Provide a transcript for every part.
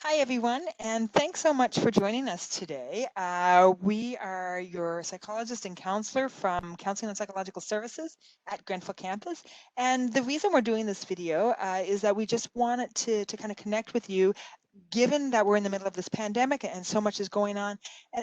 Hi, everyone, and thanks so much for joining us today. We are your psychologist and counselor from Counseling and Psychological Services at Grenfell Campus. And the reason we're doing this video is that we just wanted to kind of connect with you, given that we're in the middle of this pandemic and so much is going on,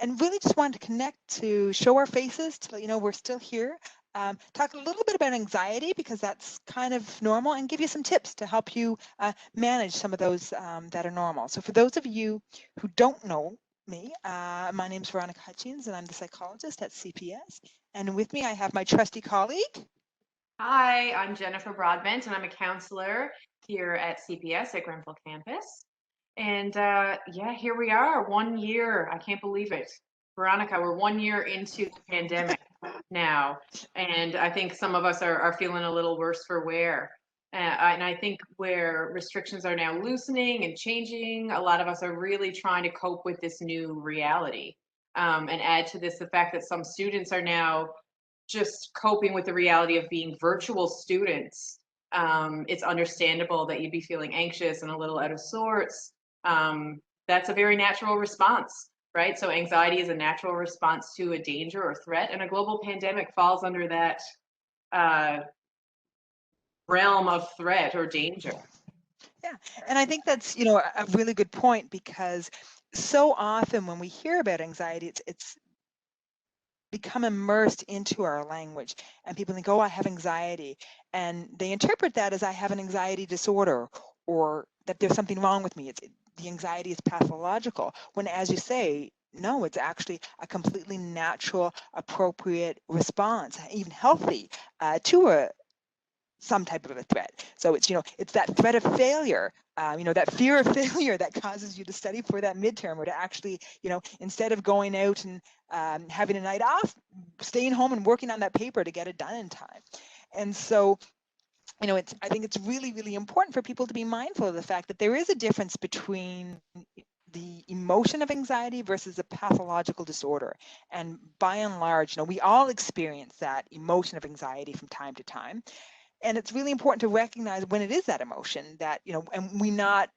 and really just wanted to connect to show our faces, to let you know we're still here. Talk a little bit about anxiety because that's kind of normal, and give you some tips to help you manage some of those that are normal. So for those of you who don't know me, my name is Veronica Hutchins, and I'm the psychologist at CPS. And with me, I have my trusty colleague. Hi, I'm Jennifer Broadbent, and I'm a counselor here at CPS at Grenfell Campus. And yeah, here we are, 1 year. I can't believe it. Veronica, we're 1 year into the pandemic now. And I think some of us are feeling a little worse for wear. And I think where restrictions are now loosening and changing, a lot of us are really trying to cope with this new reality. And add to this the fact that some students are now just coping with the reality of being virtual students. It's understandable that you'd be feeling anxious and a little out of sorts. That's a very natural response, right? So anxiety is a natural response to a danger or threat, and a global pandemic falls under that uh, realm of threat or danger. Yeah, and I think that's a really good point, because so often when we hear about anxiety, it's become immersed into our language, and people think, oh, I have anxiety, and they interpret that as I have an anxiety disorder, or that there's something wrong with me. The anxiety is pathological, when, as you say, no, it's actually a completely natural, appropriate response, even healthy, to some type of a threat. So it's that threat of failure, that fear of failure that causes you to study for that midterm, or to actually, instead of going out and having a night off, staying home and working on that paper to get it done in time. And so, I think it's really, really important for people to be mindful of the fact that there is a difference between the emotion of anxiety versus a pathological disorder. And by and large, we all experience that emotion of anxiety from time to time. And it's really important to recognize when it is that emotion, that and we not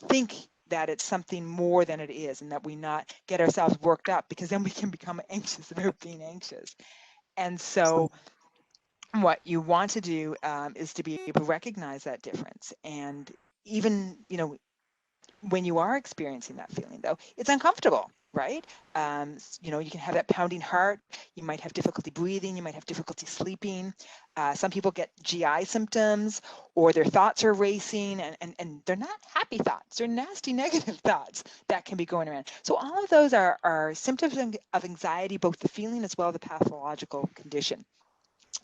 think that it's something more than it is, and that we not get ourselves worked up, because then we can become anxious about being anxious. And so what you want to do is to be able to recognize that difference. And even when you are experiencing that feeling, though, it's uncomfortable, right? You can have that pounding heart. You might have difficulty breathing. You might have difficulty sleeping. Some people get GI symptoms, or their thoughts are racing, and they're not happy thoughts. They're nasty, negative thoughts that can be going around. So all of those are symptoms of anxiety, both the feeling as well as the pathological condition.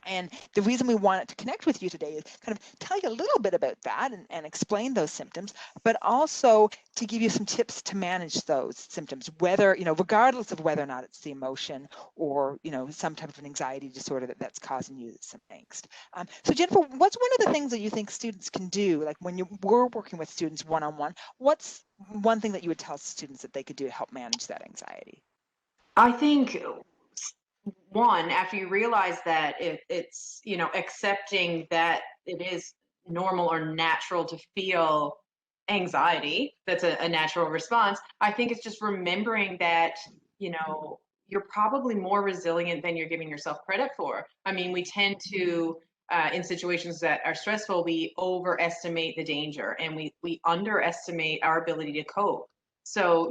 And the reason we wanted to connect with you today is kind of tell you a little bit about that, and explain those symptoms, but also to give you some tips to manage those symptoms, whether, regardless of whether or not it's the emotion, or, some type of an anxiety disorder that's causing you some angst. So Jennifer, what's one of the things that you think students can do, like when you were working with students one-on-one, what's one thing that you would tell students that they could do to help manage that anxiety? I think one, after you realize that it's accepting that it is normal or natural to feel anxiety, that's a natural response. I think it's just remembering that you're probably more resilient than you're giving yourself credit for. I mean, we tend to in situations that are stressful, we overestimate the danger, and we underestimate our ability to cope. So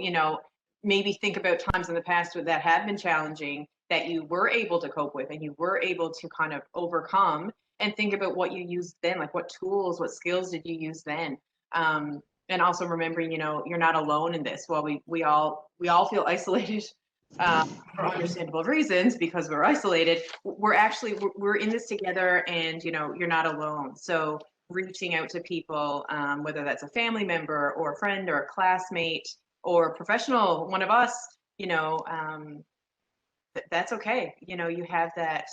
maybe think about times in the past that have been challenging, that you were able to cope with and you were able to kind of overcome, and think about what you used then, like what tools, what skills did you use then. And also remembering, you're not alone in this. While we all feel isolated, for understandable reasons, because we're isolated, we're in this together, and you're not alone. So reaching out to people, whether that's a family member or a friend or a classmate or a professional, one of us, you know, um, that's okay. You have that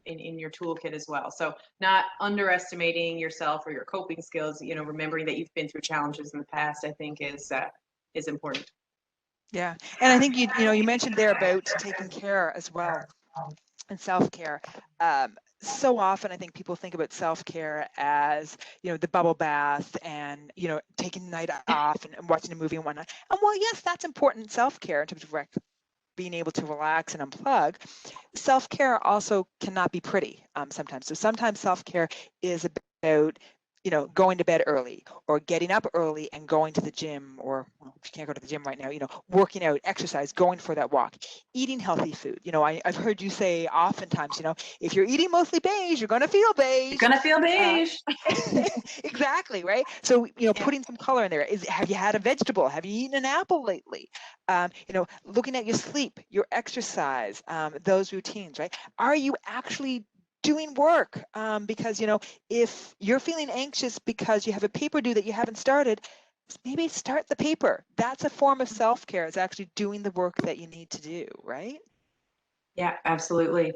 in your toolkit as well. So not underestimating yourself or your coping skills. Remembering that you've been through challenges in the past, I think is important. Yeah, and I think you mentioned there about taking care as well, and self-care. so often I think people think about self-care as, the bubble bath and, taking the night off and watching a movie and whatnot. And while yes, that's important self-care in terms of being able to relax and unplug, self-care also cannot be pretty sometimes. So sometimes self-care is about, going to bed early or getting up early and going to the gym, or well, if you can't go to the gym right now, working out, exercise, going for that walk, eating healthy food. I've heard you say oftentimes, if you're eating mostly beige, you're going to feel You're beige. gonna feel beige. Exactly, right? So, Yeah. putting some color in there. Have you had a vegetable? Have you eaten an apple lately? Looking at your sleep, your exercise, those routines, right? Are you actually doing work? Because, if you're feeling anxious because you have a paper due that you haven't started, maybe start the paper. That's a form of self-care. It's actually doing the work that you need to do, right? Yeah, absolutely.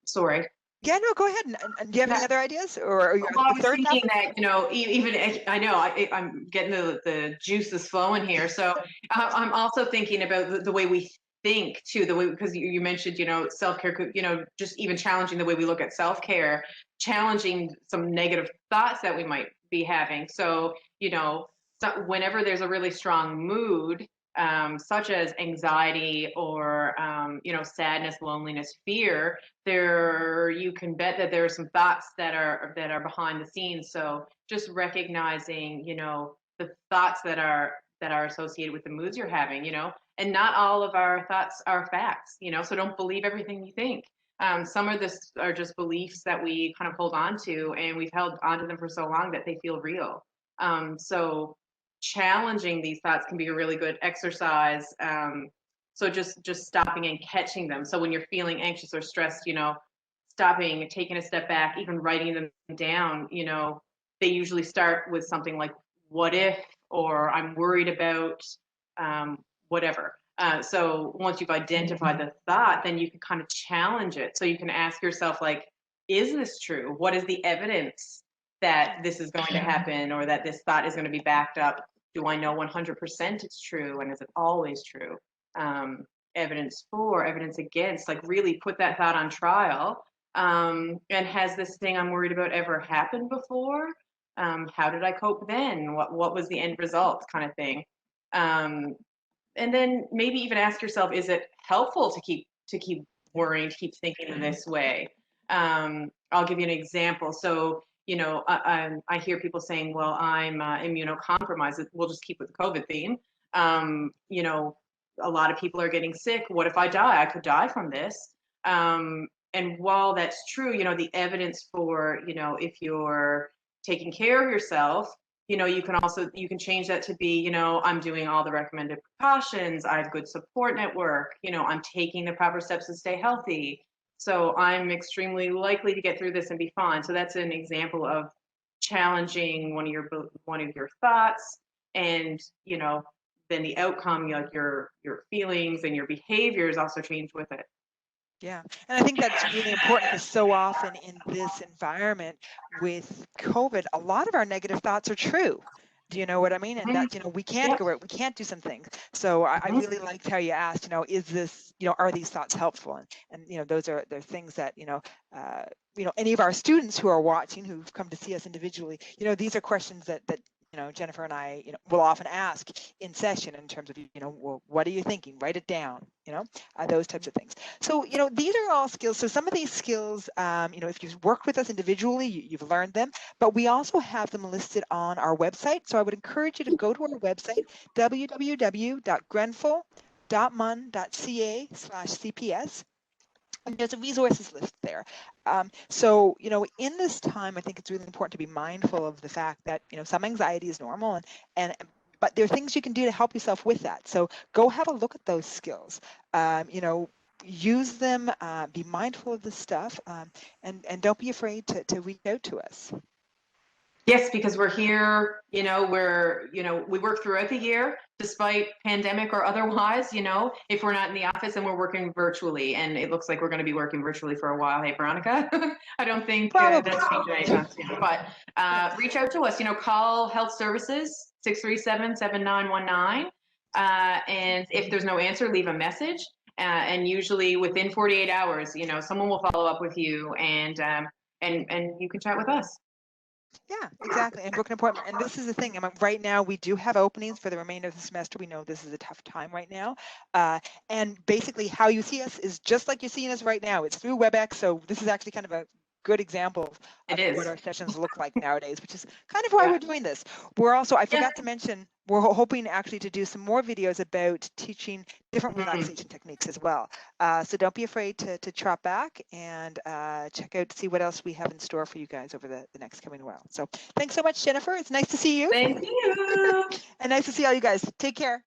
Sorry. Yeah, no, go ahead. And do you have any other ideas, or are you Well, I the was third thinking topic? that, even I know I'm getting the juices flowing here. So I'm also thinking about the way we think too, the way, because you mentioned, self-care could, just even challenging the way we look at self-care, challenging some negative thoughts that we might be having. So, whenever there's a really strong mood, such as anxiety or, sadness, loneliness, fear, you can bet that there are some thoughts that are behind the scenes. So just recognizing, the thoughts that are associated with the moods you're having, and not all of our thoughts are facts, so don't believe everything you think. Some of this are just beliefs that we kind of hold on to, and we've held onto them for so long that they feel real. So challenging these thoughts can be a really good exercise. So just stopping and catching them. So when you're feeling anxious or stressed, stopping, taking a step back, even writing them down, they usually start with something like "what if," or "I'm worried about," whatever. So once you've identified the thought, then you can kind of challenge it. So you can ask yourself, like, is this true? What is the evidence that this is going to happen, or that this thought is going to be backed up? Do I know 100% it's true, and is it always true? Evidence for, evidence against, like really put that thought on trial. And has this thing I'm worried about ever happened before? How did I cope then? What was the end result, kind of thing? Um, and then maybe even ask yourself, is it helpful to keep worrying, to keep thinking in this way? I'll give you an example. So, I hear people saying, well, I'm immunocompromised. We'll just keep with the COVID theme. A lot of people are getting sick. What if I die? I could die from this. And while that's true, the evidence for, if you're taking care of yourself, you can change that to be, I'm doing all the recommended precautions, I have good support network, I'm taking the proper steps to stay healthy, so I'm extremely likely to get through this and be fine. So that's an example of challenging one of your thoughts, and then the outcome, like your feelings and your behaviors also change with it. Yeah, and I think that's really important because so often in this environment with COVID, a lot of our negative thoughts are true. Do you know what I mean? And Mhm. that, we can't Yep. go out, we can't do some things. So I Mhm. really liked how you asked, is this, are these thoughts helpful? And those are they're things that, any of our students who are watching, who've come to see us individually, these are questions that Jennifer and I, will often ask in session in terms of, well, what are you thinking? Write it down, those types of things. So, these are all skills. So some of these skills, if you've worked with us individually, you've learned them, but we also have them listed on our website. So I would encourage you to go to our website, www.grenfell.mun.ca/CPS. And there's a resources list there. So, in this time, I think it's really important to be mindful of the fact that, some anxiety is normal, and but there are things you can do to help yourself with that. So go have a look at those skills. Use them, be mindful of the stuff, and don't be afraid to reach out to us. Yes, because we're here, we work throughout the year, despite pandemic or otherwise, if we're not in the office, and we're working virtually, and it looks like we're going to be working virtually for a while. Hey, Veronica, I don't think Probably. that's changing anytime soon, but reach out to us, call health services, 637-7919. And if there's no answer, leave a message. and usually within 48 hours, you know, someone will follow up with you, and you can chat with us. Yeah, exactly. And book an appointment. And this is the thing. I mean, right now, we do have openings for the remainder of the semester. We know this is a tough time right now. And basically, how you see us is just like you're seeing us right now. It's through WebEx. So this is actually kind of a good example It of what is. our sessions look like nowadays, which is kind of why Yeah. we're doing this. We're also, I Yeah. forgot to mention, we're hoping actually to do some more videos about teaching different relaxation techniques as well. So don't be afraid to trot back and check out to see what else we have in store for you guys over the next coming while. So thanks so much, Jennifer. It's nice to see you. Thank you. And nice to see all you guys. Take care.